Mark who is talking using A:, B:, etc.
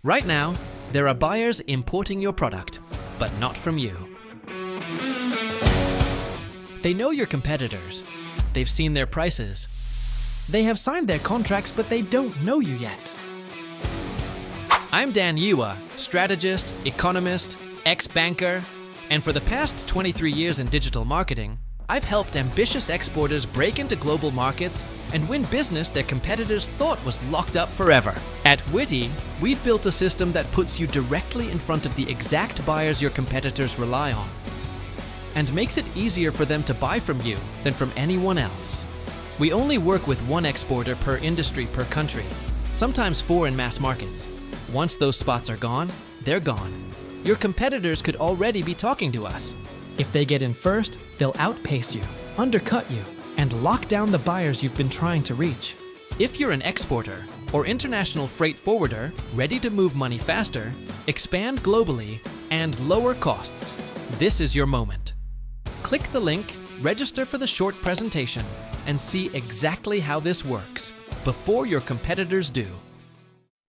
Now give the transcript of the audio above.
A: Right now, there are buyers importing your product, but not from you. They know your competitors. They've seen their prices. They have signed their contracts, but they don't know you yet. I'm Dan Yua, strategist, economist, ex-banker, and for the past 23 years in digital marketing, I've helped ambitious exporters break into global markets and win business their competitors thought was locked up forever. At WITTY, we've built a system that puts you directly in front of the exact buyers your competitors rely on, and makes it easier for them to buy from you than from anyone else. We only work with one exporter per industry per country, sometimes 4 in mass markets. Once those spots are gone, they're gone. Your competitors could already be talking to us. If they get in first, they'll outpace you, undercut you, and lock down the buyers you've been trying to reach. If you're an exporter or international freight forwarder ready to move money faster, expand globally, and lower costs, this is your moment. Click the link, register for the short presentation, and see exactly how this works before your competitors do.